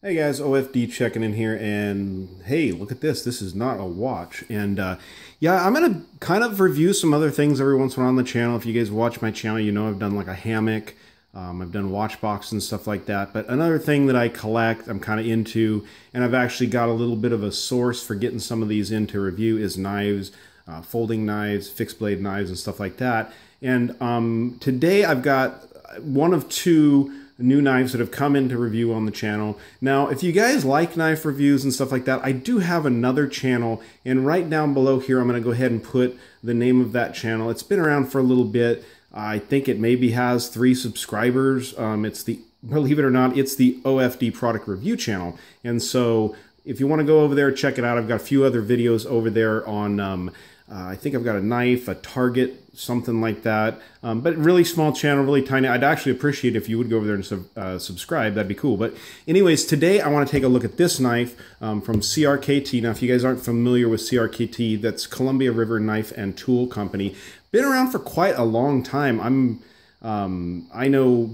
Hey guys, OFD checking in here, and hey, look at this. This is not a watch. And yeah, I'm going to kind of review some other things every once in a while on the channel. If you guys watch my channel, you know I've done like a hammock. I've done watch boxes and stuff like that. But another thing that I collect, I'm kind of into, and I've actually got a little bit of a source for getting some of these into review, is knives, folding knives, fixed blade knives, and stuff like that. And today I've got one of two new knives that have come into review on the channel. Now, if you guys like knife reviews and stuff like that, I do have another channel, and right down below here, I'm going to go ahead and put the name of that channel. It's been around for a little bit. I think it maybe has 3 subscribers. Believe it or not, it's the OFD product review channel. And so if you want to go over there, check it out. I've got a few other videos over there on I think I've got a knife, a target, something like that. But really small channel, really tiny. I'd actually appreciate if you would go over there and subscribe. That'd be cool. But anyways, today I want to take a look at this knife from CRKT. Now, if you guys aren't familiar with CRKT, that's Columbia River Knife and Tool Company. Been around for quite a long time. I know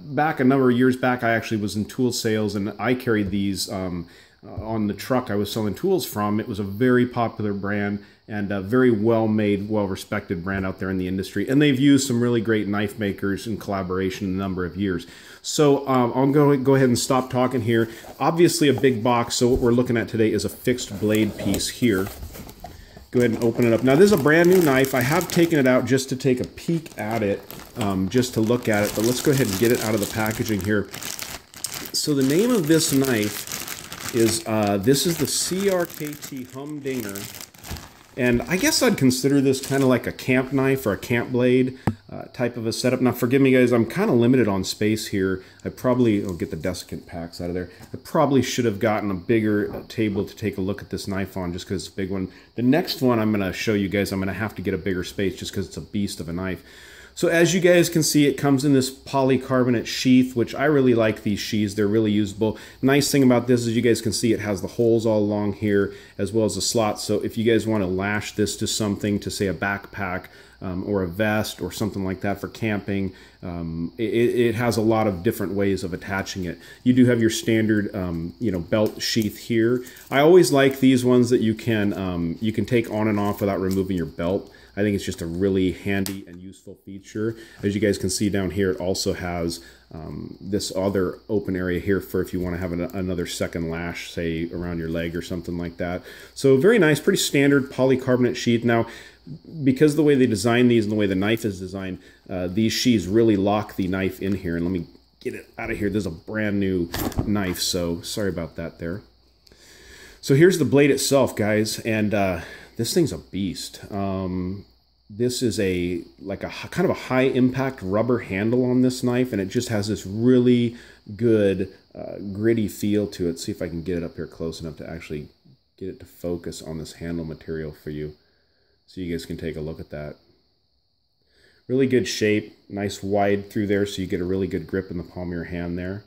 back a number of years back, I actually was in tool sales, and I carried these on the truck I was selling tools from. It was a very popular brand and a very well-made, well-respected brand out there in the industry. And they've used some really great knife makers in collaboration in a number of years. So I'll go ahead and stop talking here. Obviously a big box, so what we're looking at today is a fixed blade piece here. Go ahead and open it up. Now, this is a brand new knife. I have taken it out just to take a peek at it, just to look at it. But let's go ahead and get it out of the packaging here. So the name of this knife is, this is the CRKT Humdinger. And I guess I'd consider this kind of like a camp knife or a camp blade type of a setup. Now, forgive me, guys, I'm kind of limited on space here. I'll get the desiccant packs out of there. I probably should have gotten a bigger table to take a look at this knife on, just because it's a big one. The next one I'm going to show you guys, I'm going to have to get a bigger space just because it's a beast of a knife. So as you guys can see, it comes in this polycarbonate sheath, which I really like these sheaths. They're really usable. Nice thing about this is you guys can see it has the holes all along here as well as the slots. So if you guys want to lash this to something, to say a backpack or a vest or something like that for camping, it has a lot of different ways of attaching it. You do have your standard belt sheath here. I always like these ones that you can take on and off without removing your belt. I think it's just a really handy and useful feature. As you guys can see down here, it also has this other open area here for if you want to have another second lash, say around your leg or something like that. So very nice, pretty standard polycarbonate sheath. Now, because the way they design these and the way the knife is designed, these sheaths really lock the knife in here. And let me get it out of here. This is a brand new knife, so sorry about that there. So here's the blade itself, guys, and this thing's a beast. This is like a kind of a high impact rubber handle on this knife, and it just has this really good gritty feel to it. See if I can get it up here close enough to actually get it to focus on this handle material for you, so you guys can take a look at that. Really good shape, nice wide through there, so you get a really good grip in the palm of your hand there.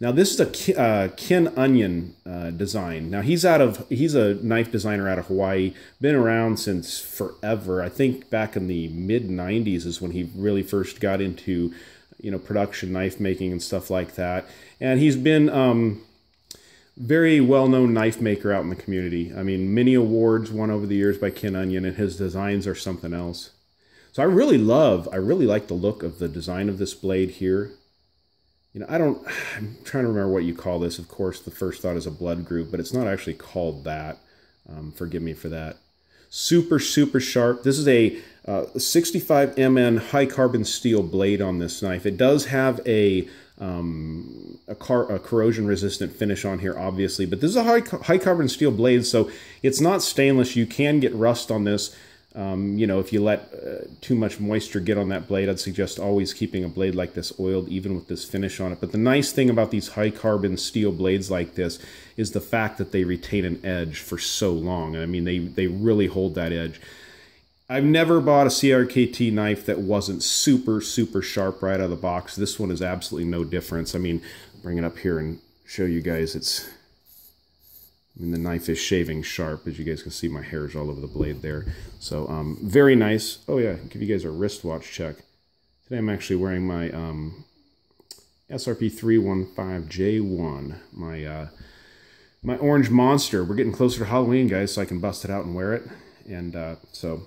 Now this is a Ken Onion design. Now he's a knife designer out of Hawaii. Been around since forever. I think back in the mid '90s is when he really first got into production knife making and stuff like that. And he's been very well-known knife maker out in the community. I mean, many awards won over the years by Ken Onion, and his designs are something else. So I really like the look of the design of this blade here. I'm trying to remember what you call this. Of course, the first thought is a blood groove, but it's not actually called that. Forgive me for that. Super, super sharp. This is a 65 MN high carbon steel blade on this knife. It does have a corrosion resistant finish on here, obviously, but this is a high carbon steel blade, so it's not stainless. You can get rust on this. If you let too much moisture get on that blade, I'd suggest always keeping a blade like this oiled, even with this finish on it. But the nice thing about these high carbon steel blades like this is the fact that they retain an edge for so long. I mean, they really hold that edge. I've never bought a CRKT knife that wasn't super, super sharp right out of the box. This one is absolutely no difference. I mean, bring it up here and show you guys the knife is shaving sharp. As you guys can see, my hair is all over the blade there. So very nice. Oh yeah, give you guys a wristwatch check. Today I'm actually wearing my SRP 315J1, my orange monster. We're getting closer to Halloween, guys, so I can bust it out and wear it. And so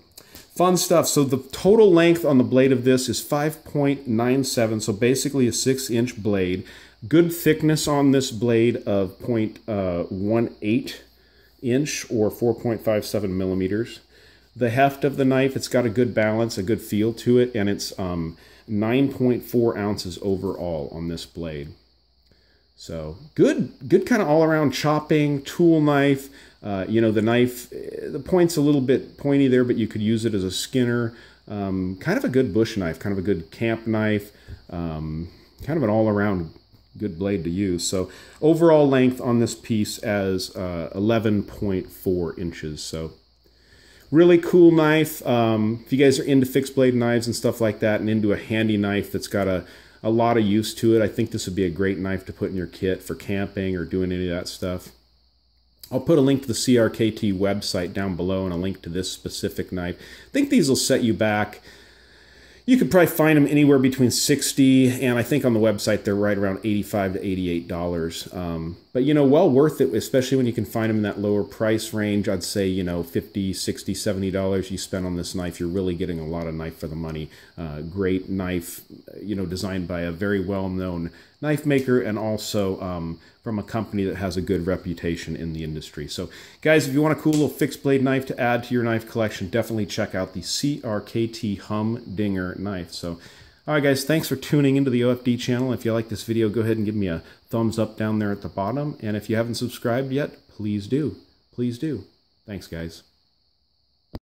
fun stuff. So the total length on the blade of this is 5.97, so basically a 6-inch blade. Good thickness on this blade of 0.18 inch or 4.57 millimeters. The heft of the knife, it's got a good balance, a good feel to it, and it's 9.4 ounces overall on this blade. So good kind of all-around chopping tool knife. You know, the knife, the point's a little bit pointy there, but you could use it as a skinner. Kind of a good bush knife, kind of a good camp knife. Kind of an all-around good blade to use. So overall length on this piece as 11.4 inches. So really cool knife. If you guys are into fixed blade knives and stuff like that and into a handy knife that's got a lot of use to it, I think this would be a great knife to put in your kit for camping or doing any of that stuff. I'll put a link to the CRKT website down below and a link to this specific knife. I think these will set you back. You could probably find them anywhere between $60 and I think on the website they're right around $85 to $88. But you know, well worth it, especially when you can find them in that lower price range. I'd say, you know, $50, $60, $70 you spend on this knife, you're really getting a lot of knife for the money. Great knife, you know, designed by a very well-known knife maker and also from a company that has a good reputation in the industry. So guys, if you want a cool little fixed blade knife to add to your knife collection, definitely check out the CRKT Humdinger knife. So all right guys, thanks for tuning into the OFD channel. If you like this video, go ahead and give me a thumbs up down there at the bottom. And if you haven't subscribed yet, please do. Please do. Thanks guys.